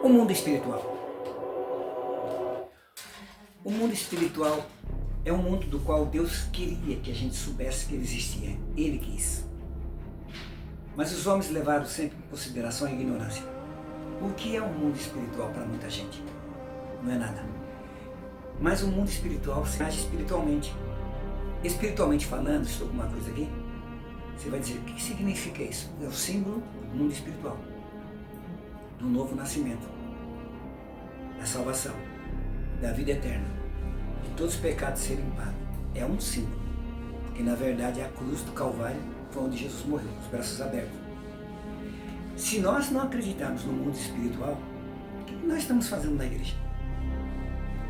O mundo espiritual. O mundo espiritual é um mundo do qual Deus queria que a gente soubesse que ele existia. Ele quis. Mas os homens levaram sempre em consideração a ignorância. O que é um mundo espiritual para muita gente? Não é nada. Mas o mundo espiritual se age espiritualmente. Espiritualmente falando, estou com uma coisa aqui, você vai dizer, o que significa isso? É o símbolo do mundo espiritual, do novo nascimento, da salvação, da vida eterna, de todos os pecados serem pagos. É um símbolo, porque na verdade a cruz do Calvário foi onde Jesus morreu, os braços abertos. Se nós não acreditarmos no mundo espiritual, o que nós estamos fazendo na igreja?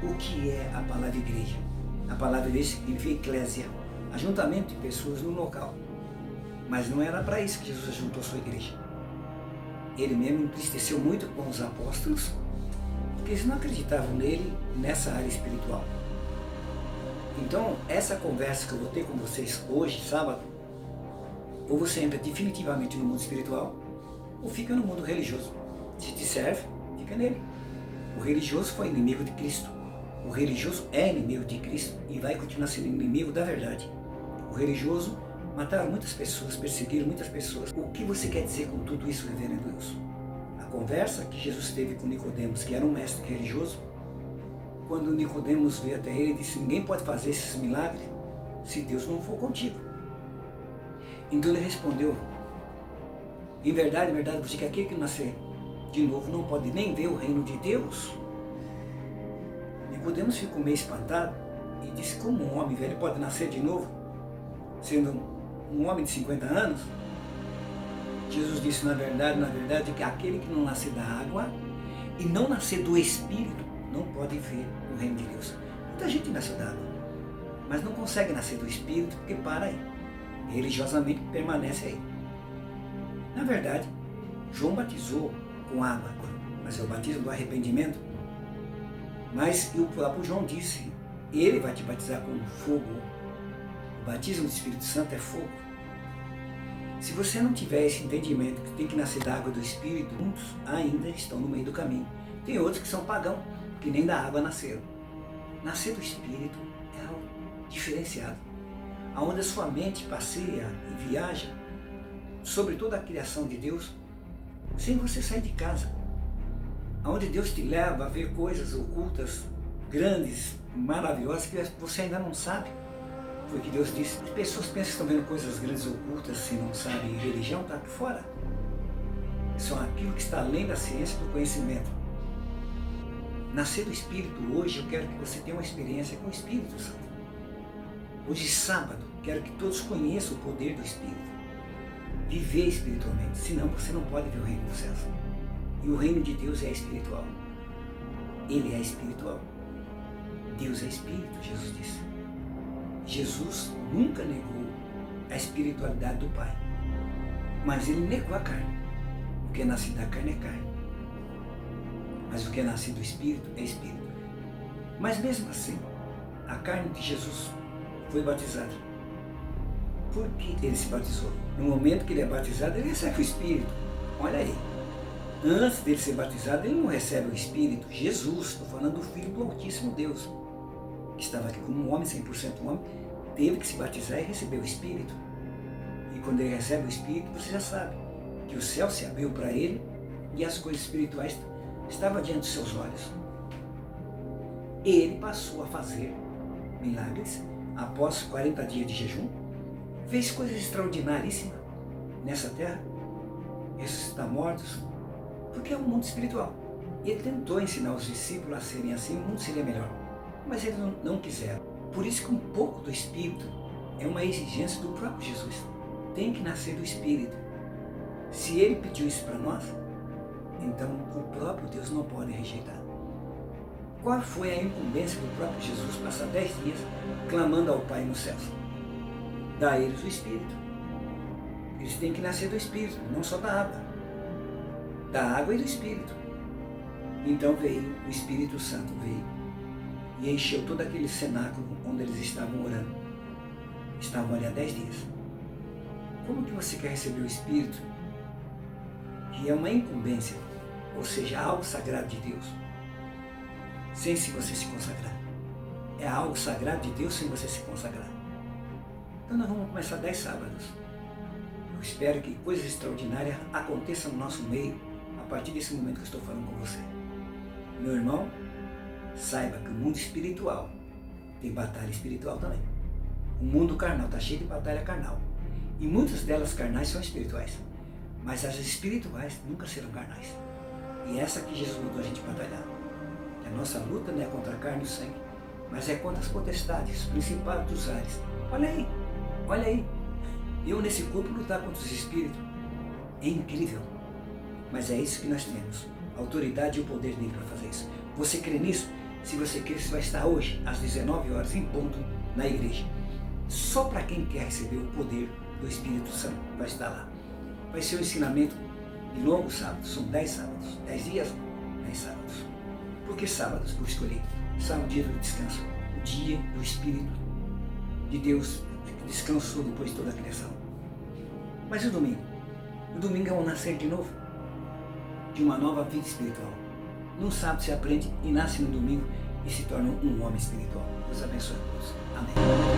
O que é a palavra igreja? A palavra igreja significa eclésia, ajuntamento de pessoas no local. Mas não era para isso que Jesus ajuntou a sua igreja. Ele mesmo entristeceu muito com os apóstolos, porque eles não acreditavam nele nessa área espiritual. Então, essa conversa que eu vou ter com vocês hoje, sábado, ou você entra definitivamente no mundo espiritual, ou fica no mundo religioso. Se te serve, fica nele. O religioso foi inimigo de Cristo. O religioso é inimigo de Cristo e vai continuar sendo inimigo da verdade. O religioso mataram muitas pessoas, perseguiram muitas pessoas. O que você quer dizer com tudo isso, reverendo Wilson? A conversa que Jesus teve com Nicodemos, que era um mestre religioso, quando Nicodemos veio até ele, disse, ninguém pode fazer esses milagres se Deus não for contigo. Então ele respondeu, em verdade, você que aquele que nascer de novo não pode nem ver o reino de Deus? Nicodemos ficou meio espantado e disse, como um homem velho pode nascer de novo, sendo um homem de 50 anos? Jesus disse, na verdade, que aquele que não nascer da água e não nascer do Espírito não pode ver o reino de Deus. Muita gente nasce da água, mas não consegue nascer do Espírito porque para aí. Religiosamente permanece aí. Na verdade, João batizou com água, mas é o batismo do arrependimento. Mas o próprio João disse, ele vai te batizar com fogo. O batismo do Espírito Santo é fogo. Se você não tiver esse entendimento que tem que nascer da água do Espírito, muitos ainda estão no meio do caminho. Tem outros que são pagãos, que nem da água nasceram. Nascer do Espírito é algo diferenciado, onde a sua mente passeia e viaja sobre toda a criação de Deus, sem você sair de casa. Onde Deus te leva a ver coisas ocultas, grandes, maravilhosas, que você ainda não sabe. Foi o que Deus disse. As pessoas pensam que estão vendo coisas grandes ocultas, se não sabem, religião está aqui fora. São aquilo que está além da ciência e do conhecimento. Nascer do Espírito hoje, eu quero que você tenha uma experiência com o Espírito Santo. Hoje, sábado, quero que todos conheçam o poder do Espírito. Viver espiritualmente, senão você não pode ver o reino dos céus. E o reino de Deus é espiritual. Ele é espiritual. Deus é espírito, Jesus disse. Jesus nunca negou a espiritualidade do Pai. Mas ele negou a carne. O que é nascido da carne é carne. Mas o que é nascido do Espírito é Espírito. Mas mesmo assim, a carne de Jesus foi batizada. Por que ele se batizou? No momento que ele é batizado, ele recebe o Espírito. Olha aí. Antes dele ser batizado, ele não recebe o Espírito. Jesus, estou falando do Filho do Altíssimo Deus, que estava aqui como um homem, 100% homem, teve que se batizar e receber o Espírito. E quando ele recebe o Espírito, você já sabe que o céu se abriu para ele e as coisas espirituais estavam diante dos seus olhos. Ele passou a fazer milagres após 40 dias de jejum, fez coisas extraordinaríssimas nessa terra, ressuscitar mortos, porque é um mundo espiritual. Ele tentou ensinar os discípulos a serem assim, o mundo seria melhor, mas eles não quiseram. Por isso que um pouco do Espírito é uma exigência do próprio Jesus. Tem que nascer do Espírito. Se ele pediu isso para nós, então o próprio Deus não pode rejeitar. Qual foi a incumbência do próprio Jesus passar 10 dias clamando ao Pai nos céus? Dá a eles o Espírito. Eles têm que nascer do Espírito, não só da água. Da água e do Espírito. Então veio o Espírito Santo, veio e encheu todo aquele cenáculo onde eles estavam orando. Estavam ali há 10 dias. Como que você quer receber o Espírito, que é uma incumbência, ou seja, algo sagrado de Deus, sem se você se consagrar. É algo sagrado de Deus sem você se consagrar. Então nós vamos começar 10 sábados. Eu espero que coisas extraordinárias aconteçam no nosso meio a partir desse momento que eu estou falando com você. Meu irmão, saiba que o mundo espiritual tem batalha espiritual também. O mundo carnal está cheio de batalha carnal. E muitas delas carnais são espirituais. Mas as espirituais nunca serão carnais. E essa que Jesus mandou a gente batalhar. A nossa luta não é contra a carne e o sangue, mas é contra as potestades, os principados dos ares. Olha aí, olha aí. Eu nesse corpo lutar contra os espíritos. É incrível. Mas é isso que nós temos. A autoridade e o poder dele para fazer isso. Você crê nisso? Se você crê, você vai estar hoje, às 19 horas, em ponto, na igreja. Só para quem quer receber o poder do Espírito Santo vai estar lá. Vai ser um ensinamento de longos sábados. São 10 sábados. 10 dias, 10 sábados. Por que sábados? Por escolher. Sábado, dia do descanso. O dia do Espírito de Deus que descansou depois de toda a criação. Mas e o domingo? O domingo é um nascer de novo, de uma nova vida espiritual. Num sábado se aprende e nasce no domingo e se torna um homem espiritual. Deus abençoe a todos. Amém.